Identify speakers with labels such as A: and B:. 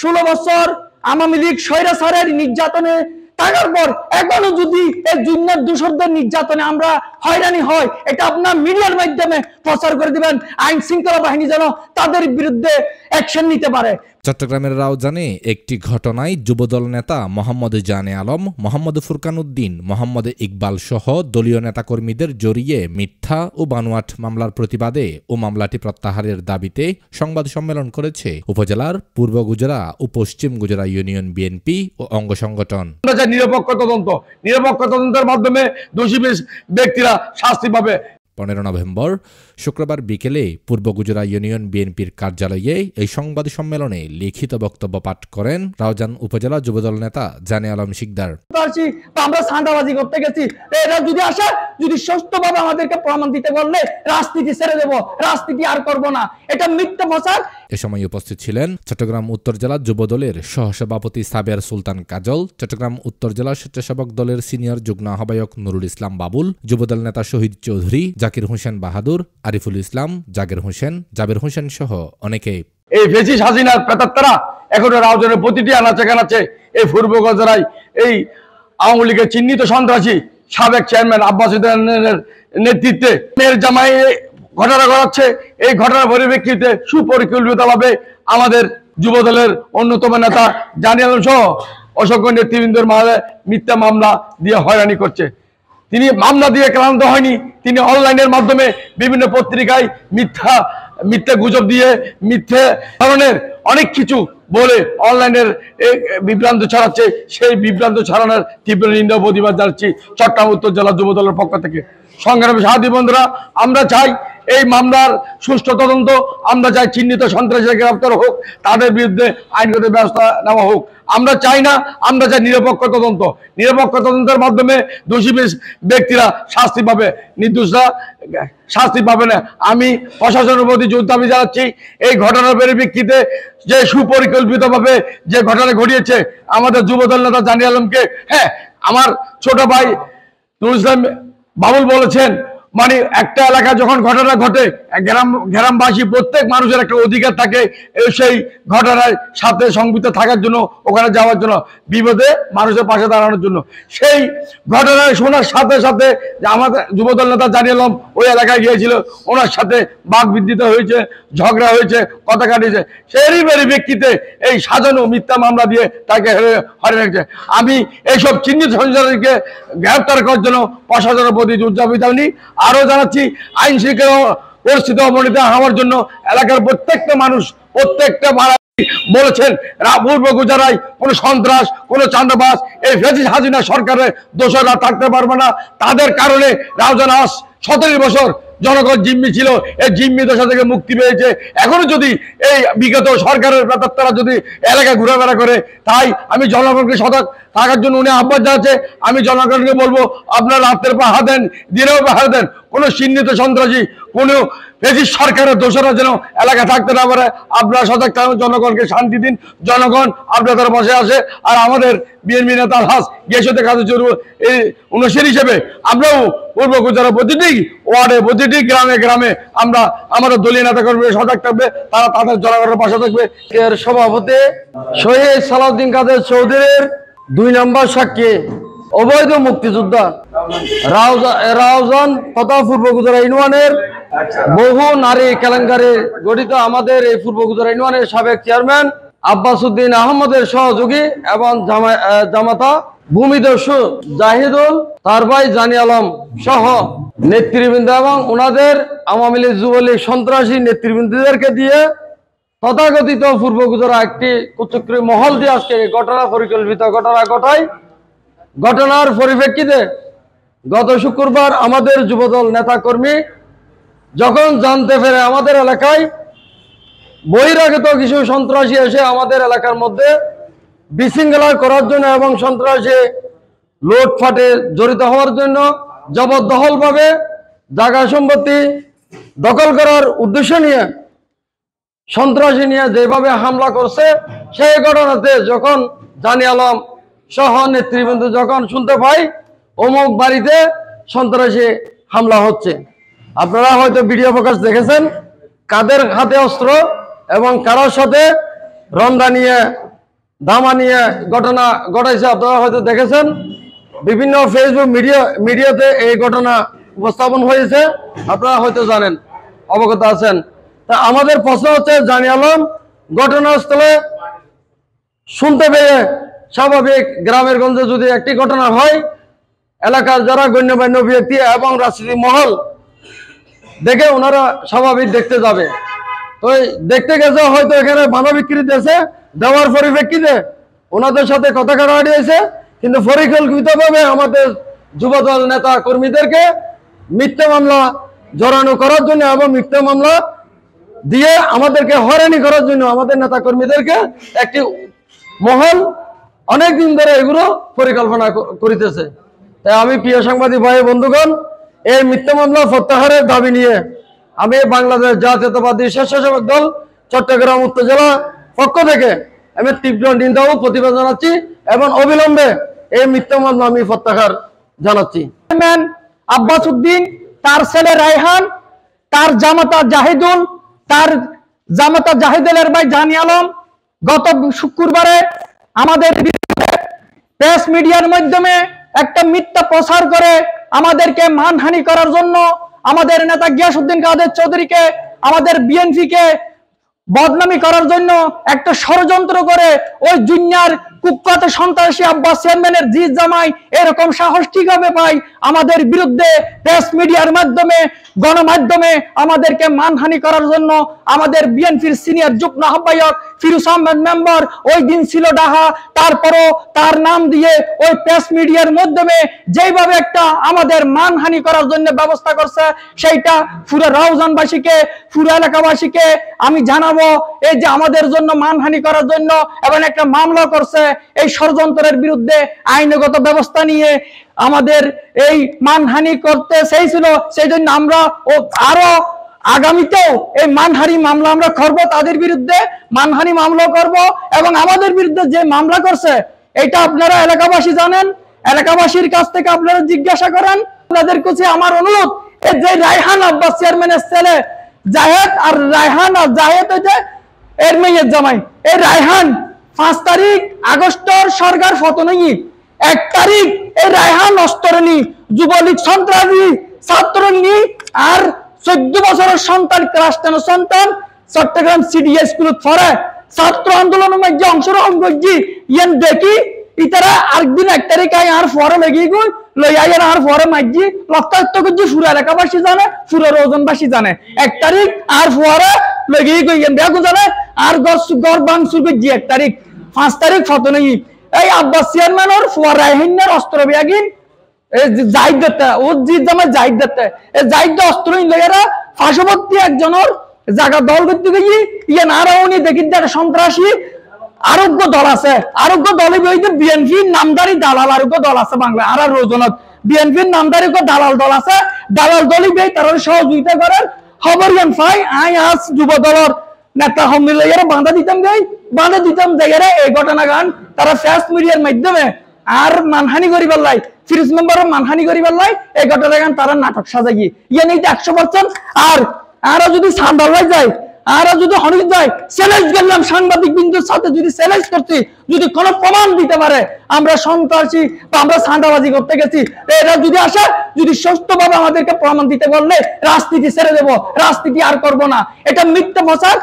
A: 16 বছর আওয়ামী লীগ স্বৈরাচারের নির্যাতনে থাকার পর এখনো যদি এই জুনিয়র দোষরদের নির্যাতনে আমরা হয়রানি হয়, এটা আপনার মিডিয়ার মাধ্যমে প্রচার করে দিবেন, আইন শৃঙ্খলা বাহিনী যেন তাদের বিরুদ্ধে অ্যাকশন নিতে পারে।
B: চট্টগ্রামের রাউজানে একটি ঘটনায় যুবদল নেতা মোহাম্মদ জানে আলম, মোহাম্মদ ফুরকান উদ্দিন, মোহাম্মদ ইকবাল সহ দলীয় নেতাকর্মীদের জড়িয়ে মিথ্যা ও বানোয়াট মামলার প্রতিবাদে ও মামলাটি প্রত্যাহারের দাবিতে সংবাদ সম্মেলন করেছে উপজেলার পূর্ব গুজরা ও পশ্চিম গুজরা ইউনিয়ন বিএনপি ও অঙ্গ সংগঠন।
C: নিরপেক্ষ তদন্তের মাধ্যমে দোষী ব্যক্তিরা শাস্তি পাবে।
B: 15 নভেম্বর শুক্রবার বিকেলে পূর্ব গুজরা ইউনিয়ন বিএনপির কার্যালয়ে এই সংবাদ সম্মেলনে লিখিত বক্তব্য পাঠ করেন রাউজান উপজেলা যুবদল নেতা জানে আলম শিকদার।
A: আমরা সান্দাবাজি করতে গেছি, এরা যদি আসে, যদি সুষ্ঠুভাবে আমাদেরকে প্রমাণ দিতে বললে রাজনীতি ছেড়ে দেব, রাজনীতি আর করব না, এটা মিথ্যা প্রচার।
B: এ সময় উপস্থিত ছিলেন চট্টগ্রাম উত্তর জেলা যুবদলের সহসভাপতি সাবের সুলতান কাজল, চট্টগ্রাম উত্তর জেলা স্বেচ্ছাসেবক দলের সিনিয়র যুগ্ম আহ্বায়ক নুরুল ইসলাম বাবুল, যুবদল নেতা শহীদ চৌধুরী, জাকির হোসেন বাহাদুর, আরিফুল ইসলাম, জাকির হোসেন, জাবের হোসেন সহ অনেকে।
C: এই ফেসিস হাসিনার প্রেতাত্মারা এখন রাউজানের প্রতিটি আনাচে কানাচে এই পূর্ব গজরায় এই আওয়ামী লীগের চিহ্নিত সন্ত্রাসী সাবেক চেয়ারম্যান আব্বাস উদ্দিনের নেতৃত্বে মেয়ের জামাই ঘটনা ঘটাচ্ছে। এই ঘটনার পরিপ্রেক্ষিতে সুপরিকল্পিতভাবে আমাদের যুবদলের অন্যতম নেতা জানে আলম সহ অসংখ্য নেতৃবৃন্দের মাঝে মিথ্যা মামলা দিয়ে হয়রানি করছে। তিনি মামলা দিয়ে ক্লান্ত হয়নি, তিনি অনলাইনের মাধ্যমে বিভিন্ন পত্রিকায় মিথ্যা গুজব দিয়ে মিথ্যে ধরনের অনেক কিছু বলে অনলাইনের বিভ্রান্ত ছড়াচ্ছে। সেই বিভ্রান্ত ছড়ানোর তীব্র নিন্দা প্রতিবাদ জানাচ্ছি চট্টগ্রাম উত্তর জেলা যুবদলের পক্ষ থেকে। সংগ্রামী সাথী বন্ধুরা, আমরা চাই এই মামলার সুষ্ঠু তদন্ত, আমরা চাই চিহ্নিত সন্ত্রাসীরা গ্রেফতার হোক, তাদের বিরুদ্ধে আইনগত ব্যবস্থা নেওয়া হোক। আমরা চাই না, আমরা চাই নিরপেক্ষ তদন্ত। নিরপেক্ষ তদন্তের মাধ্যমে দোষী ব্যক্তিরা শাস্তি পাবে, নির্দোষরা শাস্তি পাবে না। আমি প্রশাসনের প্রতি জোর দাবি জানাচ্ছি, এই ঘটনার পরিপ্রেক্ষিতে যে সুপরিকল্পিতভাবে যে ঘটনা ঘটিয়েছে আমাদের যুবদল নেতা জানে আলমকে, হ্যাঁ, আমার ছোট ভাই নুরুল ইসলাম বাবুল বলেছেন, মানে একটা এলাকা যখন ঘটনা ঘটে, গ্রামবাসী প্রত্যেক মানুষের একটা অধিকার থাকে সেই ঘটনার সাথে সংযুক্ত থাকার জন্য, ওখানে যাওয়ার জন্য, বিপদে মানুষের পাশে দাঁড়ানোর জন্য। সেই ঘটনায় শোনার সাথে সাথে আমাদের যুবদল নেতা জানে আলম ওই এলাকায় গিয়েছিল, ওনার সাথে বাকবিতণ্ডা হয়েছে, ঝগড়া হয়েছে, কথা কাটিয়েছে। সেই পরিপ্রেক্ষিতে এই সাজানো মিথ্যা মামলা দিয়ে তাকে হয়রানি রেখেছে। আমি এইসব চিহ্নিত সন্ত্রাসীকে গ্রেফতার করার জন্য প্রশাসনের প্রতি জোর দাবি জানি। আরো জানাচ্ছি, আইন শৃঙ্খলা পরিস্থিতি অবনতি হওয়ার জন্য এলাকার প্রত্যেকটা মানুষ, প্রত্যেকটা বলেছেন পূর্ব গুজরায় কোনো সন্ত্রাস, কোনো চাঁদাবাজ, এই ফেসিস হাসিনা সরকারের দোষরা থাকতে পারবে না। তাদের কারণে রাউজান আজ 17 বছর জনগণ জিম্মি ছিল, এই জিম্মি দশা থেকে মুক্তি পেয়েছে। এখনো যদি এই বিগত সরকারের প্রেতাত্মারা যদি এলাকায় ঘোরাফেরা করে, তাই আমি জনগণকে সজাগ থাকার জন্য উনি আহ্বান জানাচ্ছে। আমি জনগণকে বলবো, আপনারা রাতের পাহাড় দেন, দিনেও পাহাড় দেন, কোনো চিহ্নিত সন্ত্রাসী, কোনো ফেসিস সরকারের দোষরা যেন এলাকা থাকতে না পারে। আপনারা সজাগ থাকুন, জনগণকে শান্তি দিন, জনগণ আপনাদের বসে আসে। আর আমাদের বিএনপি নেতা আলহাজ গিয়াসুদ্দিন কাদের চৌধুরী এই অনুসারী হিসেবে আমরাও পূর্ব গুজরাট প্রতিটি ওয়ার্ডে, প্রতিটি গ্রামে গ্রামে আমরা আমাদের দলীয় নেতা কর্মীরা সজাগ থাকবে, তারা তাদের জনগণের পাশে থাকবে।
D: এর সভাপতি শহীদ সালাউদ্দিন কাদের চৌধুরীর 2 নম্বর সাক্ষী অবৈধ মুক্তিযোদ্ধা রাউজান তথা পূর্ব গুজরা ইউনিয়নের বহু নারী কেলেঙ্কারি গঠিত আমাদের এই পূর্ব গুজরা ইউনিয়নের সাবেক চেয়ারম্যান আব্বাস উদ্দিন আহমদের সহযোগী এবং জামাতা ভূমিদস্যু জাহিদুল, তার ভাই জানে আলম সহ নেতৃবৃন্দ এবং ওনাদের আওয়ামী লীগ যুবলীগ সন্ত্রাসী নেতৃবৃন্দদেরকে দিয়ে তথাকথিত পূর্ব গুজরা একটি কুচক্রী মহল দিয়ে আজকে ঘটনা পরিকল্পিত ঘটনা ঘটায়। ঘটনার পরিপ্রেক্ষিতে গত শুক্রবার আমাদের যুবদল নেতাকর্মী যখন জানতে পেরে আমাদের এলাকায় বহিরাগত কিছু সন্ত্রাসী এসে আমাদের এলাকার মধ্যে বিশৃঙ্খলা করার জন্য এবং সন্ত্রাসী লুটপাটে জড়িত হওয়ার জন্য জবরদখলভাবে জায়গা সম্পত্তি দখল করার উদ্দেশ্য নিয়ে সন্ত্রাসী নিয়ে যেভাবে হামলা করছে, সেই ঘটনাতে যখন জানে আলম সহ নেতৃবৃন্দ যখন শুনতে পাই অমুক বাড়িতে সন্ত্রাসী হামলা হচ্ছে, আপনারা হয়তো ভিডিও প্রকাশ দেখেছেন, কাদের হাতে অস্ত্র এবং কারোর সাথে রন্দা নিয়ে ধামা নিয়ে ঘটনা ঘটাইছে, আপনারা হয়তো দেখেছেন বিভিন্ন ফেসবুক মিডিয়াতে এই ঘটনা উপস্থাপন হয়েছে, আপনারা হয়তো জানেন, অবগত আছেন। তা আমাদের প্রশ্ন হচ্ছে, জানি আলম ঘটনাস্থলে শুনতে পেয়ে স্বাভাবিক গ্রামের গঞ্জে যদি একটি ঘটনা হয়, এলাকার যারা গণ্যমান্য ব্যক্তি এবং রাজনীতি মহল দেখে ওনারা স্বাভাবিক দেখতে যাবে। তো দেখতে গেছে, হয়তো এখানে বানা বিক্রি দিয়েছে, দেওয়ার পরিপ্রেক্ষিতে ওনাদের সাথে কথা কাটাকাটি হয়েছে, কিন্তু পরিকল্পিতভাবে আমাদের যুবদল নেতা কর্মীদেরকে মিথ্যা মামলা জড়ানো করার জন্য এবং মিথ্যা মামলা দিয়ে আমাদেরকে হয়রানি করার জন্য আমাদের নেতা কর্মীদেরকে একটি মহল অনেকদিন ধরে এগুলো পরিকল্পনা করিতেছে। তাই আমি প্রিয় সাংবাদিক ভাই বন্ধুগণ, এই মিথ্যা মামলা প্রত্যাহারের দাবি নিয়ে আমি বাংলাদেশ জাতীয়তাবাদী স্বেচ্ছাসেবক দল চট্টগ্রাম উত্তর জেলা পক্ষ থেকে আমি তীব্র নিন্দা ও প্রতিবাদ জানাচ্ছি এবং অবিলম্বে এই মিথ্যা মামলা আমি প্রত্যাহার জানাচ্ছি।
A: আব্বাস উদ্দিন, তার ছেলে রায়হান, তার জামাতা জাহিদুল, তার জামাতা জাহিদুলের ভাই জানি আলম গত শুক্রবারে আমাদের প্রেস মিডিয়ার মাধ্যমে একটা মিথ্যা প্রচার করে আমাদেরকে মানহানি করার জন্য, আমাদের নেতা গিয়াসউদ্দিন কাদের চৌধুরীকে, আমাদের বিএনপিকে বদনামি করার জন্য একটা ষড়যন্ত্র করে ওই জুনিয়র কুখ্যাত সন্ত্রাসী আব্বাস চেয়ারম্যানের জি জামাই এরকম সাহস ঠিকভাবে পাই আমাদের বিরুদ্ধে প্রেস মিডিয়ার মাধ্যমে, গণমাধ্যমে আমাদেরকে মানহানি করার জন্য আমাদের বিএনপির সিনিয়র যুগ্ম আহ্বায়ক ফিরোজ আহমেদ মেম্বার ওই দিন ছিল ডাহা, তারপরও তার নাম দিয়ে ওই প্রেস মিডিয়ার মাধ্যমে যেভাবে একটা আমাদের মানহানি করার জন্য ব্যবস্থা করছে, সেইটা পুরো রাউজানবাসীকে, পুরো এলাকাবাসীকে আমি জানাবো, এই যে আমাদের জন্য মানহানি করার জন্য এবং একটা মামলা করছে, এই ষড়যন্ত্রের বিরুদ্ধে আইনগত ব্যবস্থা নিয়ে আমাদের এই মানহানি করতে চাইছিল। সেই জন্য আমরা আরো আগামীতেও এই মানহানি মামলা আমরা করব, তাদের বিরুদ্ধে মানহানি মামলা করব এবং আমাদের বিরুদ্ধে যে মামলা করছে এটা আপনারা এলাকাবাসী জানেন, এলাকাবাসীর কাছ থেকে আপনারা জিজ্ঞাসা করেন। আপনাদের কাছে আমার অনুরোধ, এই যে রায়হান আব্বাস চেয়ারম্যানের ছেলে জাহেদ, আর রায়হান আর জাহেদ হচ্ছে এর মেয়ের জামাই, এই রায়হান 5 তারিখ আগস্টর সরকার ফতনই, 1 তারিখ এই রায়হান অস্তরণী যুবলীগ সন্ত্রাসী ছাত্রনী আর 14 বছরের সন্তান, ক্লাস 10 সন্তান চট্টগ্রাম সিডিএস স্কুল পড়ে ছাত্র আন্দোলনের মধ্যে অংশগ্রহণ করছি। ইয়ান দেখি ইতারা আরেকদিন 1 তারিখ আই আর পরে লেগে গুই লই আইয়ার আর পরে মাঝি রক্তাক্ত করছি, পুরো এলাকাবাসী জানে, পুরো রোজনবাসী জানে। 1 তারিখ আর পরে লেগে গুই ইয়ান দেখো জানে আর গড় বাংসুর করছি 1 তারিখ, 5 তারিখ ফতনই এই আব্বাস চেয়ারম্যানের ফরাইহিনের অস্ত্র বিয়াগিন এই জাহিদ দত্তা ও জিত জামা জাহিদ দত্তা এই জাহিদ অস্ত্র লইয়ারা পার্শ্ববর্তী একজনের জায়গা দল করতে গিয়ে ইয়ান আর উনি দেখি সন্ত্রাসী আরোগ্য দল আছে, আরোগ্য দলের বিরুদ্ধে বিএনপির নামদারি দালাল আরোগ্য দল আছে বাংলা আর রোজনত বিএনপির নামদারি দালাল দল আছে, দালাল দলই বে তারা সহযোগিতা করার খবর ইয়ান পাই। আই আজ যুব দলের নেতা হমিলাইয়ারা বাঁধা দিতাম গাই, বাঁধা দিতাম জায়গায় এই ঘটনা গান তারা প্রেস মিডিয়ার মাধ্যমে আর মানহানি করিবার লাই, ফিরোজ মেম্বার মানহানি করিবার লাই এই ঘটনা গান তারা নাটক সাজাই ইয়ান এই 100%। আর যদি সান্দাল যায় আর যদি হনি যায় চ্যালেঞ্জ করলাম সাংবাদিক বিন্দুর সাথে, যদি চ্যালেঞ্জ করছি, যদি কোনো প্রমাণ দিতে পারে আমরা সন্ত্রাসী বা আমরা সান্দাবাজি করতে গেছি, এরা যদি আসে, যদি সুস্থভাবে আমাদেরকে প্রমাণ দিতে বললে রাজনীতি ছেড়ে দেব, রাজনীতি আর করব না। এটা মিথ্যা প্রচার।